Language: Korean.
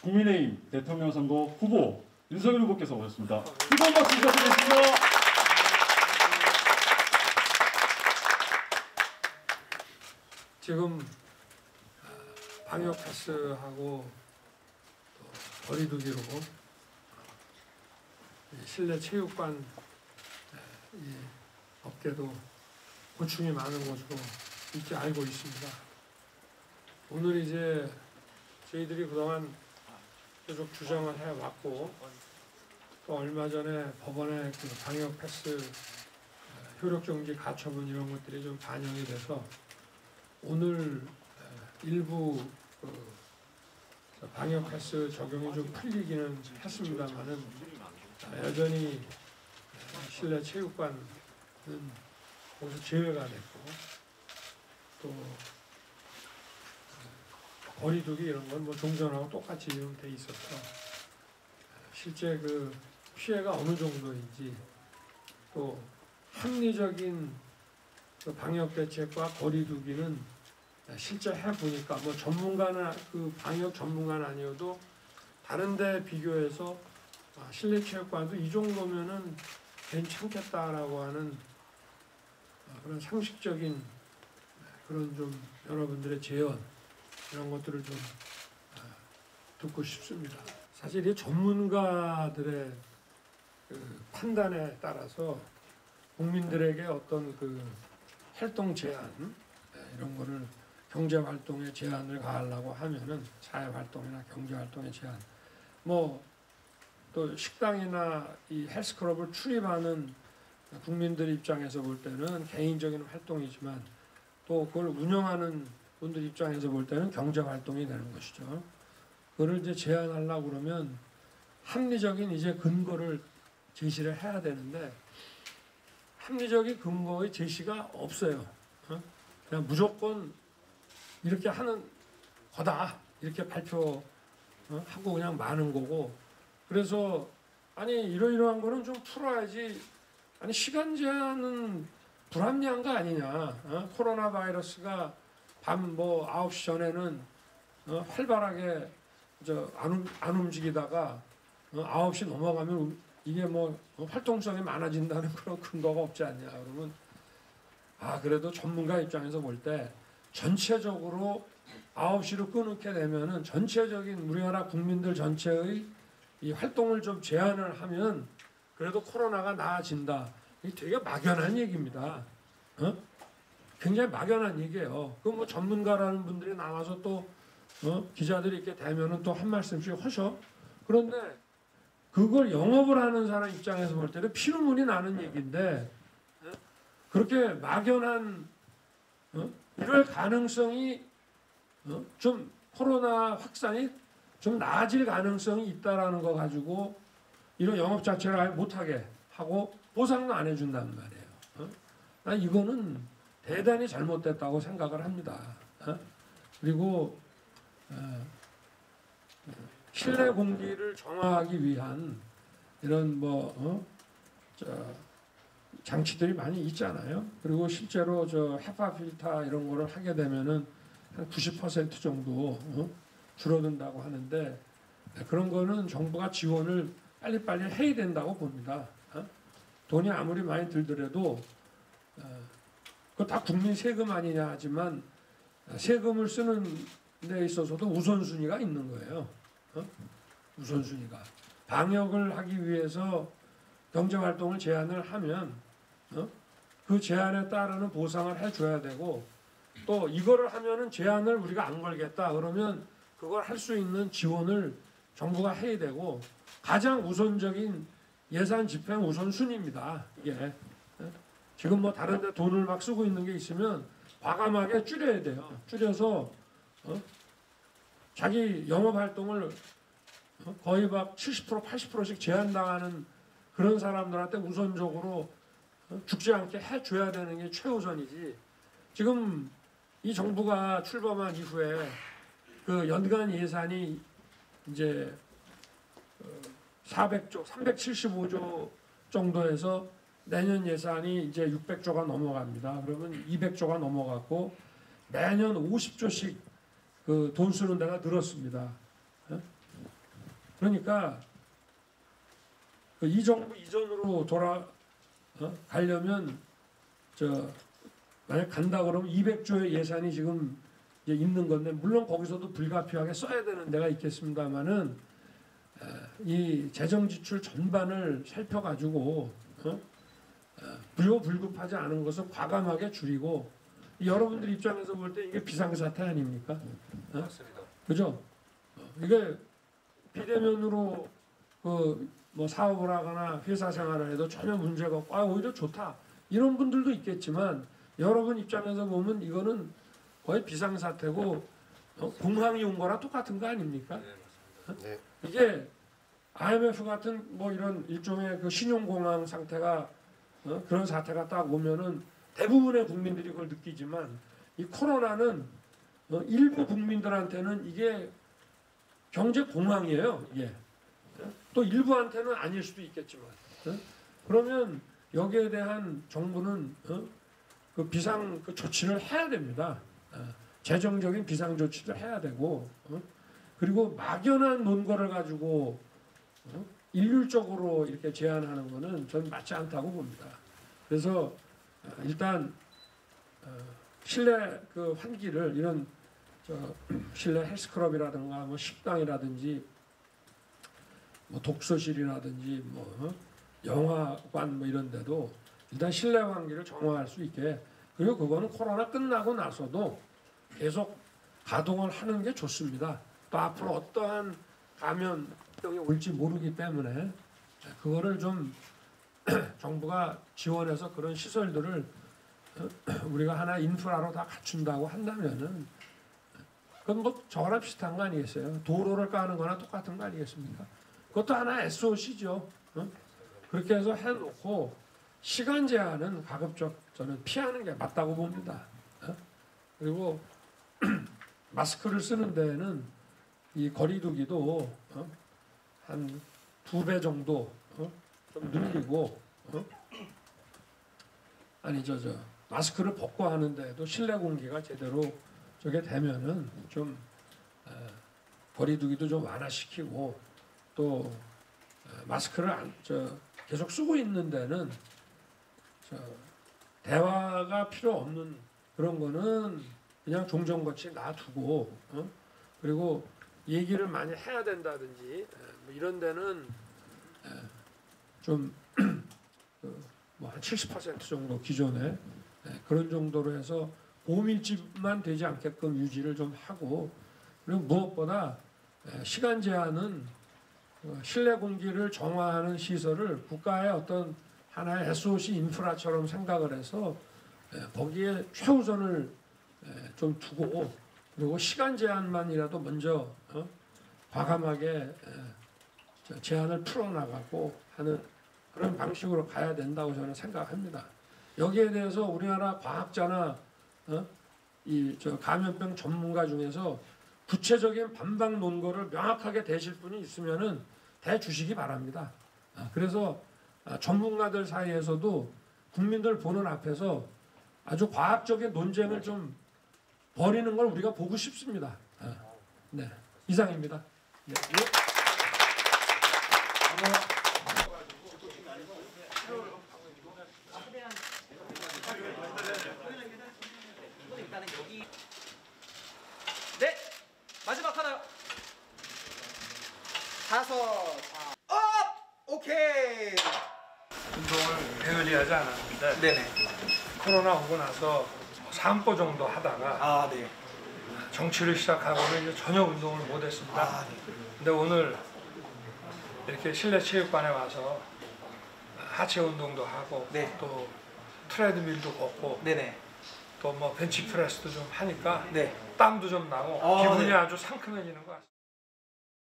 국민의힘 대통령 선거 후보 윤석열 후보께서 오셨습니다. 뜨거운 박수 부탁드리겠습니다. 지금 방역 패스하고 또 거리두기로 실내 체육관 이 업계도 고충이 많은 것으로 이렇게 알고 있습니다. 오늘 이제 저희들이 그동안 계속 주장을 해왔고 또 얼마 전에 법원의 그 방역 패스 효력정지 가처분 이런 것들이 좀 반영이 돼서 오늘 일부 방역 패스 적용이 좀 풀리기는 했습니다만은 여전히 실내 체육관은 거기서 제외가 됐고 또 거리두기 이런 건 뭐 종전하고 똑같이 좀 돼 있어서 실제 그 피해가 어느 정도인지 또 합리적인 그 방역 대책과 거리두기는 실제 해 보니까 뭐 전문가는 그 방역 전문가는 아니어도 다른데 비교해서 실내 체육관도 이 정도면은 괜찮겠다라고 하는 그런 상식적인 그런 좀 여러분들의 제언 이런 것들을 좀 듣고 싶습니다. 사실 이 전문가들의 그 판단에 따라서 국민들에게 어떤 그 활동 제한 이런 거를 경제 활동에 제한을 가하려고 하면은 사회 활동이나 경제 활동에 제한 뭐 또 식당이나 이 헬스클럽을 출입하는 국민들 입장에서 볼 때는 개인적인 활동이지만 또 그걸 운영하는 분들 입장에서 볼 때는 경제 활동이 되는 것이죠. 그걸 이제 제한하려고 그러면 합리적인 이제 근거를 제시를 해야 되는데 합리적인 근거의 제시가 없어요. 그냥 무조건 이렇게 하는 거다 이렇게 발표하고 그냥 마는 거고 그래서 아니 이러이러한 거는 좀 풀어야지 아니 시간 제한은 불합리한 거 아니냐 코로나 바이러스가 밤 뭐 9시 전에는 활발하게 안 움직이다가 9시 넘어가면 이게 뭐 활동성이 많아진다는 그런 근거가 없지 않냐 그러면 그래도 전문가 입장에서 볼 때 전체적으로 9시로 끊게 되면은 전체적인 우리나라 국민들 전체의 이 활동을 좀 제한을 하면 그래도 코로나가 나아진다. 이게 되게 막연한 얘기입니다. 굉장히 막연한 얘기예요. 그 뭐 전문가라는 분들이 나와서 또 기자들이 이렇게 되면은 또 한 말씀씩 하셔. 그런데 그걸 영업을 하는 사람 입장에서 볼 때는 피눈물이 나는 얘기인데 그렇게 막연한 이럴 가능성이 좀 코로나 확산이 좀 나아질 가능성이 있다라는 거 가지고 이런 영업 자체를 아예 못하게 하고 보상도 안 해준다는 말이에요. 난 이거는 대단히 잘못됐다고 생각을 합니다. 그리고 실내 공기를 정화하기 위한 이런 장치들이 많이 있잖아요. 그리고 실제로 헤파 필터 이런 거를 하게 되면은 한 90% 정도 줄어든다고 하는데 그런 거는 정부가 지원을 빨리빨리 해야 된다고 봅니다. 돈이 아무리 많이 들더라도 그거 다 국민 세금 아니냐 하지만 세금을 쓰는 데 있어서도 우선순위가 있는 거예요. 우선순위가. 방역을 하기 위해서 경제활동을 제한을 하면 그 제한에 따르는 보상을 해줘야 되고 또 이거를 하면은 제한을 우리가 안 걸겠다 그러면 그걸 할 수 있는 지원을 정부가 해야 되고 가장 우선적인 예산 집행 우선순위입니다. 이게 지금 뭐 다른 데 돈을 막 쓰고 있는 게 있으면 과감하게 줄여야 돼요. 줄여서 자기 영업활동을 거의 막 70% 80%씩 제한당하는 그런 사람들한테 우선적으로 죽지 않게 해줘야 되는 게 최우선이지. 지금 이 정부가 출범한 이후에 그 연간 예산이 이제 400조, 375조 정도에서 내년 예산이 이제 600조가 넘어갑니다. 그러면 200조가 넘어갔고 매년 50조씩 그 돈 쓰는 데가 늘었습니다. 그러니까 이 정부 이전으로 가려면 만약 간다 그러면 200조의 예산이 지금 이제 있는 건데 물론 거기서도 불가피하게 써야 되는 데가 있겠습니다만은 이 재정 지출 전반을 살펴가지고 불효불급하지 않은 것을 과감하게 줄이고 여러분들 입장에서 볼 때 이게 비상사태 아닙니까? 맞습니다. 그죠? 이게 비대면으로 뭐 사업을 하거나 회사 생활을 해도 전혀 문제가 없고 오히려 좋다 이런 분들도 있겠지만 여러분 입장에서 보면 이거는 거의 비상사태고 공황이 온 거랑 똑같은 거 아닙니까? 네, 맞습니다. 네. 이게 IMF 같은 뭐 이런 일종의 그 신용공황 상태가 그런 사태가 딱 오면은 대부분의 국민들이 그걸 느끼지만 이 코로나는 일부 국민들한테는 이게 경제 공황이에요. 이게 또 일부한테는 아닐 수도 있겠지만 그러면 여기에 대한 정부는 그 비상 그 조치를 해야 됩니다. 재정적인 비상 조치를 해야 되고 그리고 막연한 논거를 가지고 일률적으로 이렇게 제안하는 것은 저는 맞지 않다고 봅니다. 그래서 일단 실내 그 환기를 이런 실내 헬스클럽이라든가 뭐 식당이라든지 뭐 독서실이라든지 뭐 영화관 뭐 이런 데도 일단 실내 환기를 정화할 수 있게 그리고 그거는 코로나 끝나고 나서도 계속 가동을 하는 게 좋습니다. 또 앞으로 어떠한 감염병이 올지 모르기 때문에 그거를 좀 정부가 지원해서 그런 시설들을 우리가 하나 인프라로 다 갖춘다고 한다면은 그건 뭐 저거랑 비슷한 거 아니겠어요? 도로를 까는 거나 똑같은 거 아니겠습니까? 그것도 하나 SOC죠. 그렇게 해서 해놓고 시간 제한은 가급적 저는 피하는 게 맞다고 봅니다. 그리고 마스크를 쓰는 데에는 이 거리두기도 한 2배 정도 좀 늘리고 아니 마스크를 벗고 하는데도 실내 공기가 제대로 저게 되면은 좀 거리두기도 좀 완화시키고 또 마스크를 계속 쓰고 있는 데는 대화가 필요 없는 그런 거는 그냥 종전같이 놔두고 그리고 얘기를 많이 해야 된다든지 뭐 이런 데는 좀 뭐 한 70% 정도 기존에 그런 정도로 해서 고밀집만 되지 않게끔 유지를 좀 하고 그리고 무엇보다 시간 제한은 실내 공기를 정화하는 시설을 국가의 어떤 하나의 SOC 인프라처럼 생각을 해서 거기에 최우선을 좀 두고 그리고 시간 제한만이라도 먼저 과감하게 제한을 풀어나가고 하는 그런 방식으로 가야 된다고 저는 생각합니다. 여기에 대해서 우리나라 과학자나 감염병 전문가 중에서 구체적인 반박 논거를 명확하게 대실 분이 있으면은 대주시기 바랍니다. 그래서 전문가들 사이에서도 국민들 보는 앞에서 아주 과학적인 논쟁을 좀 벌이는 걸 우리가 보고 싶습니다. 네, 이상입니다. 네. 네, 마지막 하나요. 5. 오케이. 운동을 게을리 하지 않았는데 네네. 코로나 오고 나서 3보 정도 하다가 네. 정치를 시작하고는 이제 전혀 운동을 못했습니다. 네. 근데 오늘 이렇게 실내 체육관에 와서 하체 운동도 하고 네. 또 트레드밀도 걷고 네네. 또 뭐 벤치프레스도 좀 하니까 네. 땀도 좀 나고 기분이 아주 상큼해지는 것 같습니다.